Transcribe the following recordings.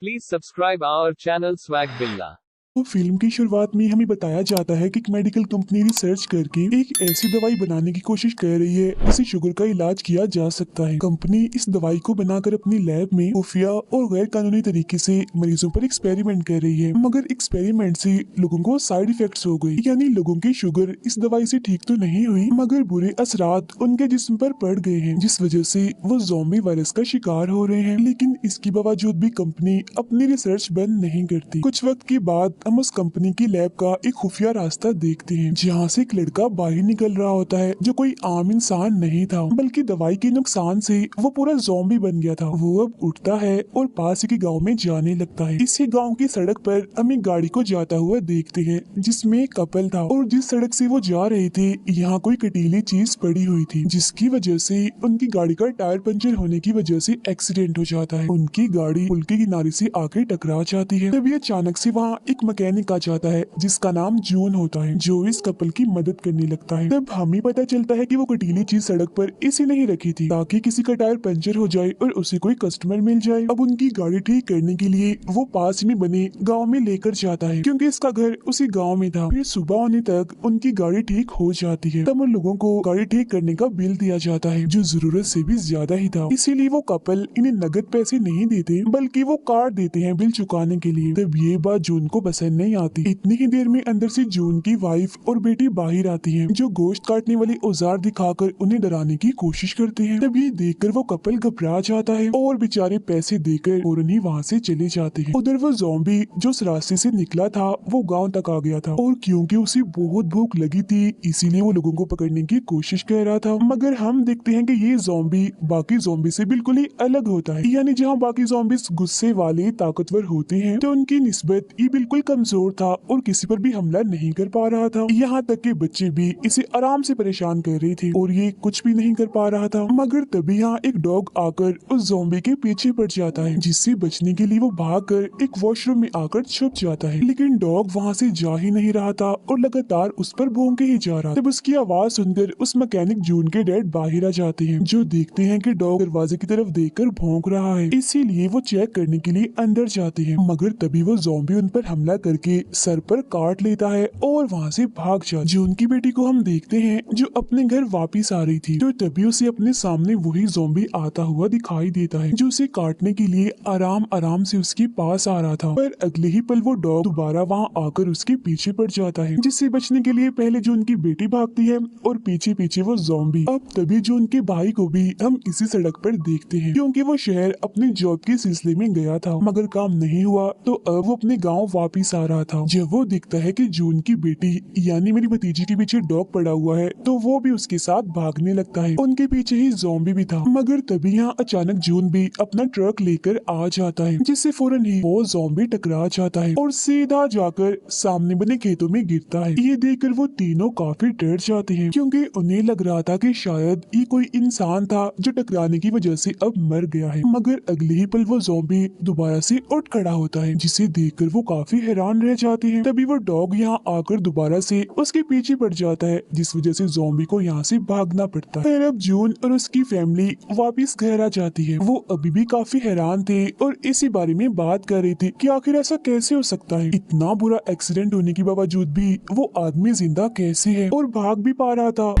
Please subscribe our channel Swag Billa. तो film की शुरुआत में हमें बताया जाता है कि एक मेडिकल कंपनी रिसर्च करके एक ऐसी दवाई बनाने की कोशिश कर रही है जिससे शुगर का इलाज किया जा सकता है। कंपनी इस दवाई को बनाकर अपनी लैब में खुफिया और गैर कानूनी तरीके से मरीजों पर एक्सपेरिमेंट कर रही है, मगर एक्सपेरिमेंट से लोगों को साइड इफेक्ट्स हो गए, यानी लोगों की शुगर इस दवाई से ठीक तो नहीं हुई मगर बुरे असरात उनके जिस्म पर पड़ गए हैं, जिस वजह से वो ज़ॉम्बी वायरस का शिकार हो रहे हैं। लेकिन इसके बावजूद भी कंपनी अपनी रिसर्च बंद नहीं करती। कुछ वक्त के बाद हम उस कंपनी की लैब का एक खुफिया रास्ता देखते हैं जहाँ से एक लड़का बाहर निकल रहा होता है जो कोई आम इंसान नहीं था, बल्कि दवाई के नुकसान से वो पूरा ज़ॉम्बी बन गया था। वो अब उठता है और पास के गांव में जाने लगता है। इसी गांव की सड़क पर हम एक गाड़ी को जाता हुआ देखते हैं जिसमें एक कपल था और जिस सड़क से वो जा रहे थे यहाँ कोई कटीली चीज पड़ी हुई थी, जिसकी वजह से उनकी गाड़ी का टायर पंचर होने की वजह से एक्सीडेंट हो जाता है। उनकी गाड़ी पुल के किनारे से आके टकरा जाती है। तभी अचानक से वहाँ एक मैकेनिक आ जाता है जिसका नाम जून होता है, जो इस कपल की मदद करने लगता है। तब हमें पता चलता है कि वो कटीली चीज सड़क पर इसी नहीं रखी थी ताकि किसी का टायर पंचर हो जाए और उसे कोई कस्टमर मिल जाए। अब उनकी गाड़ी ठीक करने के लिए वो पास में बने गाँव में लेकर जाता है क्योंकि इसका घर उसी गाँव में था। फिर सुबह होने तक उनकी गाड़ी ठीक हो जाती है। तब उन लोगों को गाड़ी ठीक करने का बिल दिया जाता है जो जरूरत से भी ज्यादा ही था, इसीलिए वो कपल इन्हें नगद पैसे नहीं देते बल्कि वो कार्ड देते हैं बिल चुकाने के लिए। तब ये बात जून को पसंद नहीं आती। इतनी ही देर में अंदर से जून की वाइफ और बेटी बाहर आती हैं, जो गोश्त काटने वाले औजार दिखाकर उन्हें डराने की कोशिश करते हैं। तब ये देखकर वो कपल घबरा जाता है और बेचारे पैसे देकर फौरन ही वहाँ से चले जाते हैं। उधर वो ज़ॉम्बी जो उस रास्ते से निकला था वो गाँव तक आ गया था और क्योंकि उसे बहुत भूख लगी थी इसीलिए वो लोगों को पकड़ने की कोशिश कर रहा था। मगर हम देखते हैं कि ये ज़ॉम्बी बाकी ज़ॉम्बी से बिल्कुल ही अलग होता है, यानी जहाँ बाकी ज़ॉम्बीज गुस्से वाले ताकतवर होते हैं तो उनकी निस्बत ये बिल्कुल कमजोर था और किसी पर भी हमला नहीं कर पा रहा था। यहाँ तक कि बच्चे भी इसे आराम से परेशान कर रहे थे और ये कुछ भी नहीं कर पा रहा था। मगर तभी यहाँ एक डॉग आकर उस ज़ॉम्बी के पीछे पड़ जाता है, जिससे बचने के लिए वो भागकर एक वॉशरूम में आकर छुप जाता है। लेकिन डॉग वहाँ से जा ही नहीं रहा था और लगातार उस पर भौंके ही जा रहा था। तब उसकी आवाज सुनकर उस मैकेनिक जून के डैड बाहर आ जाते हैं, जो देखते हैं कि डॉग दरवाजे की तरफ देखकर भौंक रहा है, इसीलिए वो चेक करने के लिए अंदर जाते हैं। मगर तभी वो ज़ॉम्बी उन पर हमला करके सर पर काट लेता है और वहाँ से भाग जाता है। जून की बेटी को हम देखते हैं जो अपने घर वापिस आ रही थी, तो तभी उसे अपने सामने वही ज़ॉम्बी आता हुआ दिखाई देता है जो उसे काटने के लिए आराम आराम से उसके पास आ रहा था। पर अगले ही पल वो डॉग दोबारा वहाँ आकर उसके पीछे पड़ जाता है, जिससे बचने के लिए पहले जून की बेटी भागती है और पीछे पीछे वो ज़ॉम्बी। अब तभी जून के भाई को भी हम इसी सड़क पर देखते हैं क्योंकि वो शहर अपने जॉब के सिलसिले में गया था मगर काम नहीं हुआ, तो अब वो अपने गाँव वापिस आ रहा था। जब वो दिखता है कि जून की बेटी यानी मेरी भतीजी के पीछे डॉग पड़ा हुआ है तो वो भी उसके साथ भागने लगता है। उनके पीछे ही ज़ॉम्बी भी था, मगर तभी यहाँ अचानक जून भी अपना ट्रक लेकर आ जाता है, जिससे फौरन ही वो ज़ॉम्बी टकरा जाता है और सीधा जाकर सामने बने खेतों में गिरता है। ये देखकर वो तीनों काफी डर जाते हैं क्योंकि उन्हें लग रहा था कि शायद ये कोई इंसान था जो टकराने की वजह से अब मर गया है। मगर अगले ही पल वो ज़ॉम्बी दोबारा से उठ खड़ा होता है, जिसे देखकर वो काफी हैरान रह जाते हैं। तभी वो डॉग यहाँ आकर दोबारा से उसके पीछे पड़ जाता है, जिस वजह से ज़ॉम्बी को यहाँ से भागना पड़ता है। फिर अब जून और उसकी फैमिली वापिस घर आ जाती है। वो अभी भी काफी हैरान थे और इसी बारे में बात कर रही थी कि आखिर ऐसा कैसे हो सकता है, इतना बुरा एक्सीडेंट होने के बावजूद भी वो आदमी जिंदा कैसे है और भाग भी पा रहा था,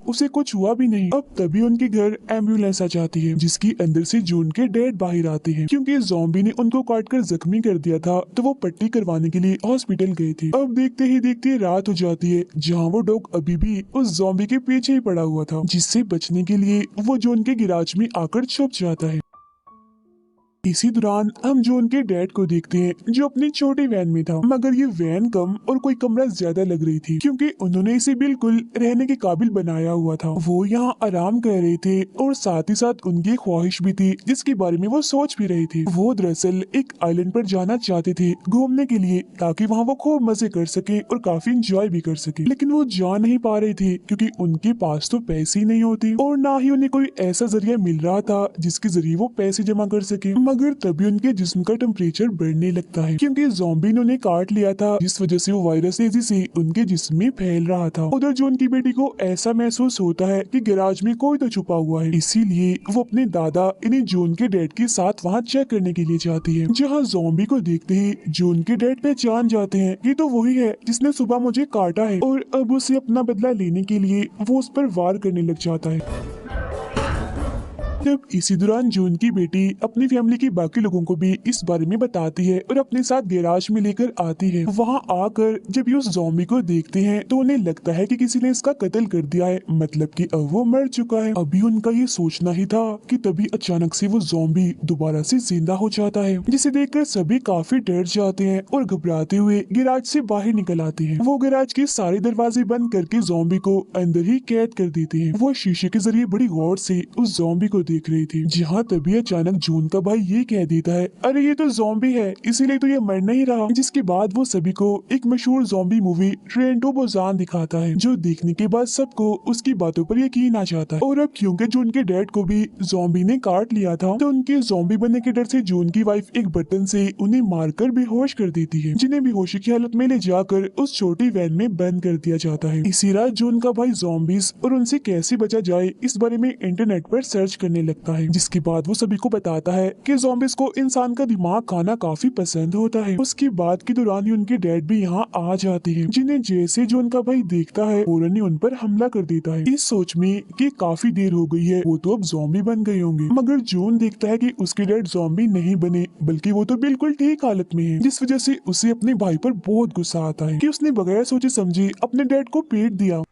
उसे कुछ हुआ भी नहीं। अब तभी उनके घर एम्बुलेंस आ जाती है, जिसकी अंदर से जून के डैड बाहर आते हैं क्योंकि ज़ॉम्बी ने उनको काटकर जख्मी कर दिया था, तो वो पट्टी करवाने के लिए हॉस्पिटल गए थे। अब देखते ही देखते रात हो जाती है, जहाँ वो डॉग अभी भी उस ज़ॉम्बी के पीछे ही पड़ा हुआ था, जिससे बचने के लिए वो जून के गिराज में आकर छुप जाता है। इसी दौरान हम जून के डैड को देखते हैं जो अपनी छोटी वैन में था, मगर ये वैन कम और कोई कमरा ज्यादा लग रही थी क्योंकि उन्होंने इसे बिल्कुल रहने के काबिल बनाया हुआ था। वो यहाँ आराम कर रहे थे और साथ ही साथ उनकी एक ख्वाहिश भी थी जिसके बारे में वो सोच भी रहे थे। वो दरअसल एक आइलैंड पर जाना चाहते थे घूमने के लिए, ताकि वहाँ वो खूब मजे कर सके और काफी इंजॉय भी कर सके, लेकिन वो जा नहीं पा रहे थे क्योंकि उनके पास तो पैसे ही नहीं होते और ना ही उन्हें कोई ऐसा जरिया मिल रहा था जिसके जरिए वो पैसे जमा कर सके। मगर तभी उनके जिस्म का टेम्परेचर बढ़ने लगता है क्योंकि ज़ॉम्बी ने उन्हें काट लिया था, जिस वजह से वो वायरस तेजी से उनके जिस्म में फैल रहा था। उधर जॉन की बेटी को ऐसा महसूस होता है कि गैराज में कोई तो छुपा हुआ है, इसीलिए वो अपने दादा इन्हें जॉन के डैड के साथ वहाँ चेक करने के लिए जाती है। जहाँ ज़ॉम्बी को देखते ही जॉन के डैड पहचान जाते हैं, ये तो वही है जिसने सुबह मुझे काटा है, और अब उसे अपना बदला लेने के लिए वो उस पर वार करने लग जाता है। तब इसी दौरान जून की बेटी अपनी फैमिली के बाकी लोगों को भी इस बारे में बताती है और अपने साथ गैराज में लेकर आती है। वहाँ आकर जब ये उस ज़ॉम्बी को देखते हैं तो उन्हें लगता है कि किसी ने इसका कत्ल कर दिया है, मतलब कि अब वो मर चुका है। अभी उनका ये सोचना ही था कि तभी अचानक से वो ज़ॉम्बी दोबारा से जिंदा हो जाता है, जिसे देखकर सभी काफी डर जाते हैं और घबराते हुए गैराज से बाहर निकल आते हैं। वो गैराज के सारे दरवाजे बंद करके ज़ॉम्बी को अंदर ही कैद कर देते हैं। वो शीशे के जरिए बड़ी गौर से उस ज़ॉम्बी को देख रही थी, जहाँ तभी अचानक जून का भाई ये कह देता है, अरे ये तो ज़ॉम्बी है, इसीलिए तो ये मर नहीं रहा। जिसके बाद वो सभी को एक मशहूर zombie movie Train to Busan दिखाता है, जो देखने के बाद सबको उसकी बातों पर यकीन आ जाता है। और अब क्योंकि जून के डैड को भी ज़ॉम्बी ने काट लिया था, तो उनके ज़ॉम्बी बनने के डर से जून की वाइफ एक बटन से उन्हें मारकर बेहोश कर देती है, जिन्हें बेहोशी की हालत में ले जाकर उस छोटी वैन में बंद कर दिया जाता है। इसी रात जून का भाई ज़ॉम्बीज और उनसे कैसे बचा जाए इस बारे में इंटरनेट पर सर्च करने लगता है, जिसके बाद वो सभी को बताता है कि ज़ॉम्बीज को इंसान का दिमाग खाना काफी पसंद होता है। उसकी बात के दौरान ही उनके डैड भी यहाँ आ जाते हैं, जिन्हें जैसे जून का भाई देखता है फौरन ही उन पर हमला कर देता है, इस सोच में कि काफी देर हो गई है, वो तो अब ज़ॉम्बी बन गए होंगे। मगर जून देखता है कि उसके डैड ज़ॉम्बी नहीं बने, बल्कि वो तो बिल्कुल ठीक हालत में है, जिस वजह से उसे अपने भाई पर बहुत गुस्सा आता है कि उसने बगैर सोचे समझे अपने डैड को पीट दिया।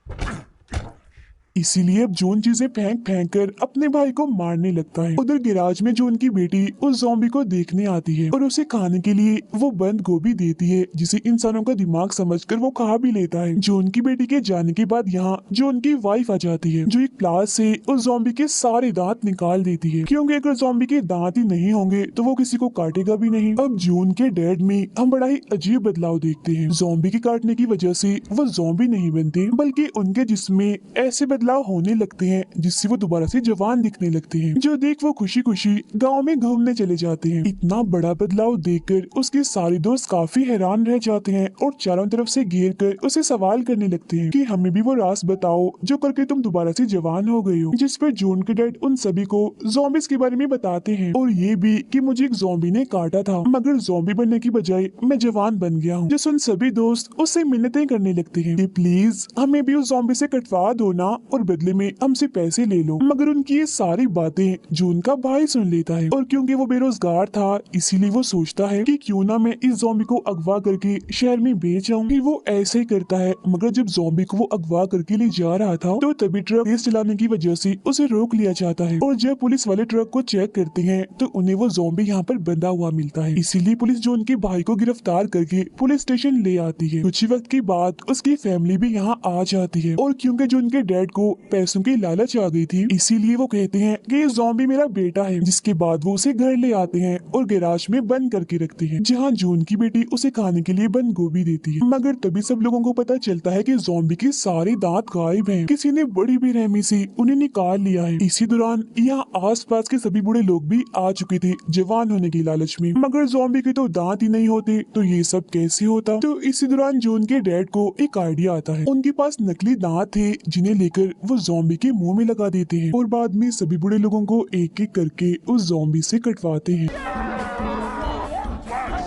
इसीलिए अब जून चीजें फेंक फेंक कर अपने भाई को मारने लगता है। उधर गैराज में जून की बेटी उस ज़ॉम्बी को देखने आती है और उसे खाने के लिए वो बंद गोभी देती है, जिसे इंसानों का दिमाग समझकर वो खा भी लेता है। जून की बेटी के जाने के बाद यहाँ जून की वाइफ आ जाती है, जो एक प्लास से उस ज़ॉम्बी के सारे दांत निकाल देती है, क्योंकि अगर ज़ॉम्बी के दांत ही नहीं होंगे तो वो किसी को काटेगा भी नहीं। अब जून के डैड में हम बड़ा ही अजीब बदलाव देखते हैं। ज़ॉम्बी के काटने की वजह से वो ज़ॉम्बी नहीं बनते, बल्कि उनके जिस्म में ऐसे बदलाव होने लगते हैं जिससे वो दोबारा से जवान दिखने लगते हैं, जो देख वो खुशी खुशी गांव में घूमने चले जाते हैं। इतना बड़ा बदलाव देखकर उसके सारे दोस्त काफी हैरान रह जाते हैं और चारों तरफ से घेर कर उसे सवाल करने लगते हैं कि हमें भी वो राज बताओ जो करके तुम दोबारा से जवान हो गए हो। जिस पर जून के डैड उन सभी को ज़ॉम्बीज के बारे में बताते हैं और ये भी कि मुझे एक ज़ॉम्बी ने काटा था, मगर ज़ॉम्बी बनने की बजाय मैं जवान बन गया हूँ। जिस उन सभी दोस्त उससे मिन्नतें करने लगते हैं कि प्लीज हमें भी उस ज़ॉम्बी से कटवा दो ना और बदले में हमसे पैसे ले लो। मगर उनकी ये सारी बातें जून का भाई सुन लेता है और क्योंकि वो बेरोजगार था इसीलिए वो सोचता है कि क्यों ना मैं इस ज़ॉम्बी को अगवा करके शहर में बेच आऊं। फिर वो ऐसे ही करता है, मगर जब ज़ॉम्बी को वो अगवा करके ले जा रहा था तो तभी ट्रक तेज चलाने की वजह से उसे रोक लिया जाता है और जब पुलिस वाले ट्रक को चेक करते हैं तो उन्हें वो ज़ॉम्बी यहाँ पर बंधा हुआ मिलता है। इसीलिए पुलिस जून के भाई को गिरफ्तार करके पुलिस स्टेशन ले आती है। कुछ ही वक्त के बाद उसकी फैमिली भी यहाँ आ जाती है और क्योंकि जून के डैड को पैसों की लालच आ गई थी इसीलिए वो कहते हैं कि ये ज़ॉम्बी मेरा बेटा है। जिसके बाद वो उसे घर ले आते हैं और गैराज में बंद करके रखते हैं, जहाँ जून की बेटी उसे खाने के लिए बंद गोभी देती है। मगर तभी सब लोगों को पता चलता है कि ज़ॉम्बी के सारे दांत गायब हैं, किसी ने बड़ी बेरहमी से उन्हें निकाल लिया है। इसी दौरान यहाँ आसपास के सभी बूढ़े लोग भी आ चुके थे जवान होने की लालच में, मगर ज़ॉम्बी के तो दांत ही नहीं होते तो ये सब कैसे होता। तो इसी दौरान जून के डैड को एक आइडिया आता है। उनके पास नकली दांत थे जिन्हें लेकर वो ज़ॉम्बी के मुंह में लगा देते हैं और बाद में सभी बूढ़े लोगों को एक एक करके उस ज़ॉम्बी से कटवाते हैं,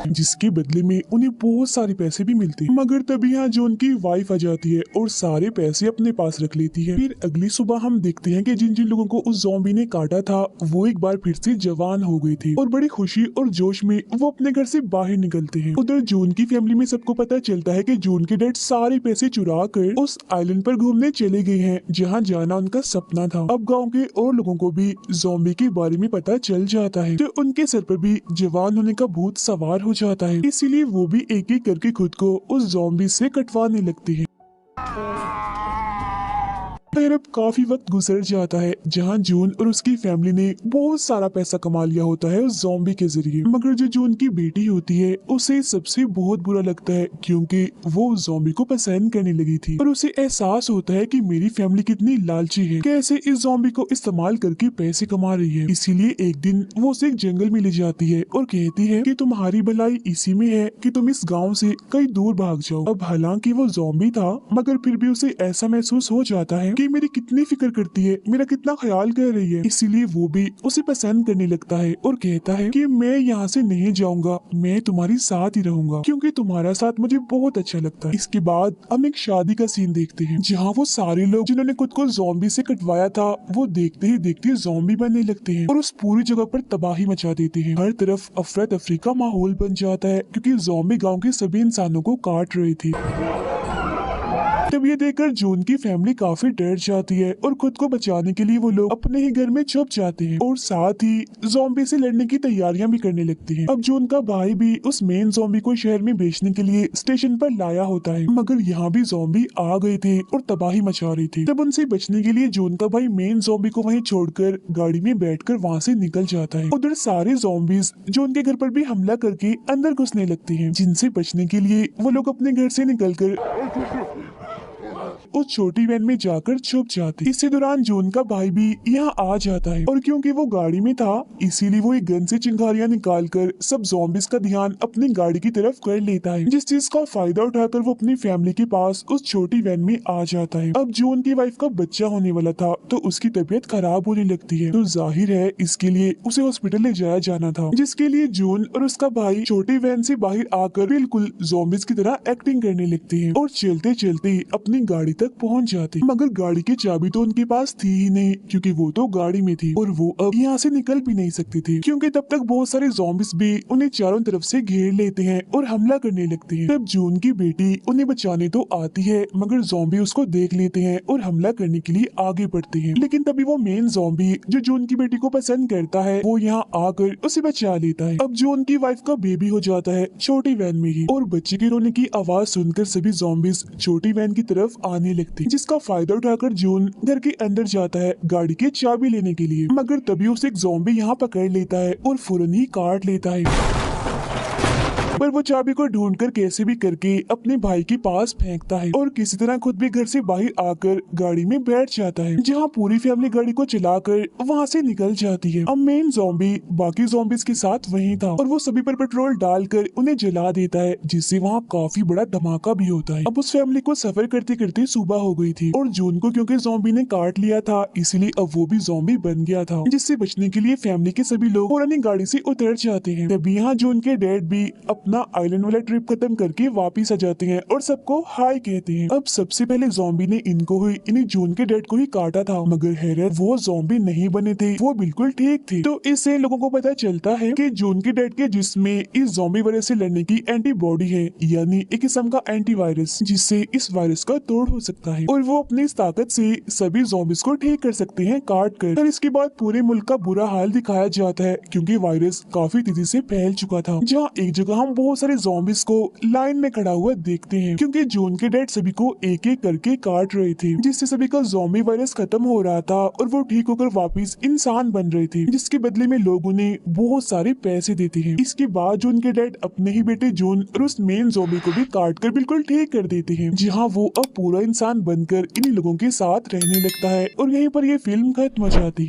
जिसके बदले में उन्हें बहुत सारे पैसे भी मिलते हैं। मगर तभी यहाँ जॉन की वाइफ आ जाती है और सारे पैसे अपने पास रख लेती है। फिर अगली सुबह हम देखते हैं कि जिन जिन लोगों को उस ज़ॉम्बी ने काटा था वो एक बार फिर से जवान हो गई थी और बड़ी खुशी और जोश में वो अपने घर से बाहर निकलते हैं। उधर जून की फैमिली में सबको पता चलता है कि जून के डैड सारे पैसे चुरा कर उस आइलैंड पर घूमने चले गए हैं जहाँ जाना उनका सपना था। अब गाँव के और लोगों को भी ज़ॉम्बी के बारे में पता चल जाता है, तो उनके सर पर भी जवान होने का भूत सवार हो जाता है। इसीलिए वो भी एक एक करके खुद को उस ज़ॉम्बी से कटवाने लगते हैं। खैर अब काफी वक्त गुजर जाता है जहाँ जून और उसकी फैमिली ने बहुत सारा पैसा कमा लिया होता है उस ज़ॉम्बी के जरिए। मगर जो जून की बेटी होती है उसे सबसे बहुत बुरा लगता है क्योंकि वो उस ज़ॉम्बी को पसंद करने लगी थी और उसे एहसास होता है कि मेरी फैमिली कितनी लालची है, कैसे इस ज़ॉम्बी को इस्तेमाल करके पैसे कमा रही है। इसीलिए एक दिन वो उसे एक जंगल में ले जाती है और कहती है कि तुम्हारी भलाई इसी में है कि तुम इस गाँव से कहीं दूर भाग जाओ। अब हालांकि वो ज़ॉम्बी था मगर फिर भी उसे ऐसा महसूस हो जाता है कि मेरी कितनी फिक्र करती है, मेरा कितना ख्याल कर रही है। इसीलिए वो भी उसे पसंद करने लगता है और कहता है कि मैं यहाँ से नहीं जाऊंगा, मैं तुम्हारी साथ ही रहूंगा क्योंकि तुम्हारा साथ मुझे बहुत अच्छा लगता है। इसके बाद हम एक शादी का सीन देखते हैं जहाँ वो सारे लोग जिन्होंने खुद को ज़ॉम्बी से कटवाया था वो देखते ही देखते ज़ॉम्बी बनने लगते हैं और उस पूरी जगह पर तबाही मचा देते हैं। हर तरफ अफरा तफरी का माहौल बन जाता है क्योंकि ज़ॉम्बी गाँव के सभी इंसानों को काट रहे थे। तब ये देखकर जून की फैमिली काफी डर जाती है और खुद को बचाने के लिए वो लोग अपने ही घर में छुप जाते हैं और साथ ही ज़ॉम्बी से लड़ने की तैयारियां भी करने लगते हैं। अब जून का भाई भी उस मेन ज़ॉम्बी को शहर में बेचने के लिए स्टेशन पर लाया होता है मगर यहाँ भी ज़ॉम्बी आ गए थे और तबाही मचा रही थी। तब उनसे बचने के लिए जून का भाई मेन ज़ॉम्बी को वहीं छोड़कर गाड़ी में बैठकर वहाँ से निकल जाता है। उधर सारे ज़ॉम्बीज जो उनके घर पर भी हमला करके अंदर घुसने लगते हैं जिनसे बचने के लिए वो लोग अपने घर से निकलकर उस छोटी वैन में जाकर छुप जाते। इसी दौरान जून का भाई भी यहाँ आ जाता है और क्योंकि वो गाड़ी में था इसीलिए वो एक गन से चिंगारियां निकालकर सब ज़ॉम्बीज का ध्यान अपनी गाड़ी की तरफ कर लेता है, जिस चीज का फायदा उठाकर वो अपनी फैमिली के पास उस छोटी वैन में आ जाता है। अब जून की वाइफ का बच्चा होने वाला था तो उसकी तबीयत खराब होने लगती है तो जाहिर है इसके लिए उसे हॉस्पिटल ले जाया जाना था, जिसके लिए जून और उसका भाई छोटी वैन से बाहर आकर बिल्कुल ज़ॉम्बीज की तरह एक्टिंग करने लगते हैं और चलते चलते अपनी गाड़ी तक पहुंच जाती। मगर गाड़ी की चाबी तो उनके पास थी ही नहीं क्योंकि वो तो गाड़ी में थी और वो अब यहाँ से निकल भी नहीं सकती थी क्योंकि तब तक बहुत सारे ज़ॉम्बीज भी उन्हें चारों तरफ से घेर लेते हैं और हमला करने लगते हैं। तब जून की बेटी उन्हें बचाने तो आती है मगर ज़ॉम्बी उसको देख लेते हैं और हमला करने के लिए आगे बढ़ते हैं। लेकिन तभी वो मेन ज़ॉम्बी जो जून की बेटी को पसंद करता है वो यहाँ आकर उसे बचा लेता है। अब जून की वाइफ का बेबी हो जाता है छोटी वैन में ही और बच्चे के रोने की आवाज सुनकर सभी ज़ॉम्बीज छोटी वैन की तरफ आने लगते हैं, जिसका फायदा उठाकर जून घर के अंदर जाता है गाड़ी की चाबी लेने के लिए। मगर तभी उसे एक ज़ॉम्बी यहाँ पकड़ लेता है और फौरन ही काट लेता है पर वो चाबी को ढूंढकर कैसे भी करके अपने भाई के पास फेंकता है और किसी तरह खुद भी घर से बाहर आकर गाड़ी में बैठ जाता है जहाँ पूरी फैमिली गाड़ी को चलाकर वहाँ से निकल जाती है। अब मेन ज़ॉम्बी बाकी ज़ॉम्बीज के साथ वहीं था और वो सभी पर पेट्रोल डालकर उन्हें जला देता है जिससे वहाँ काफी बड़ा धमाका भी होता है। अब उस फैमिली को सफर करते करते सुबह हो गई थी और जून को क्योंकि ज़ॉम्बी ने काट लिया था इसलिए अब वो भी ज़ॉम्बी बन गया था, जिससे बचने के लिए फैमिली के सभी लोग पुरानी गाड़ी से उतर जाते हैं। तभी यहाँ जून के डैड भी अपना आइलैंड वाला ट्रिप खत्म करके वापिस आ जाते हैं और सबको हाय कहते हैं। अब सबसे पहले ज़ॉम्बी ने इन्हीं जून के डैड को ही काटा था मगर हैरत वो ज़ॉम्बी नहीं बने थे, वो बिल्कुल ठीक थे। तो इससे लोगों को पता चलता है कि जून के डैड के जिस्म में इस ज़ॉम्बी वायरस से लड़ने की एंटीबॉडी है, यानी एक किस्म का एंटीवायरस जिससे इस वायरस का तोड़ हो सकता है और वो अपनी इस ताकत से सभी ज़ॉम्बीज को ठीक कर सकते हैं काट कर। और इसके बाद पूरे मुल्क का बुरा हाल दिखाया जाता है क्योंकि वायरस काफी तेजी से फैल चुका था, जहाँ एक जगह हम बहुत सारे ज़ॉम्बीज को लाइन में खड़ा हुआ देखते हैं क्योंकि जून के डैड सभी को एक एक करके काट रहे थे, जिससे सभी का ज़ॉम्बी वायरस खत्म हो रहा था और वो ठीक होकर वापस इंसान बन रहे थे, जिसके बदले में लोग उन्हें बहुत सारे पैसे देते हैं। इसके बाद जून के डैड अपने ही बेटे जून और उस मेन ज़ॉम्बी को भी काट कर बिल्कुल ठीक कर देते हैं, जहाँ वो अब पूरा इंसान बनकर इन्हीं लोगों के साथ रहने लगता है और यहीं पर ये फिल्म खत्म हो जाती है।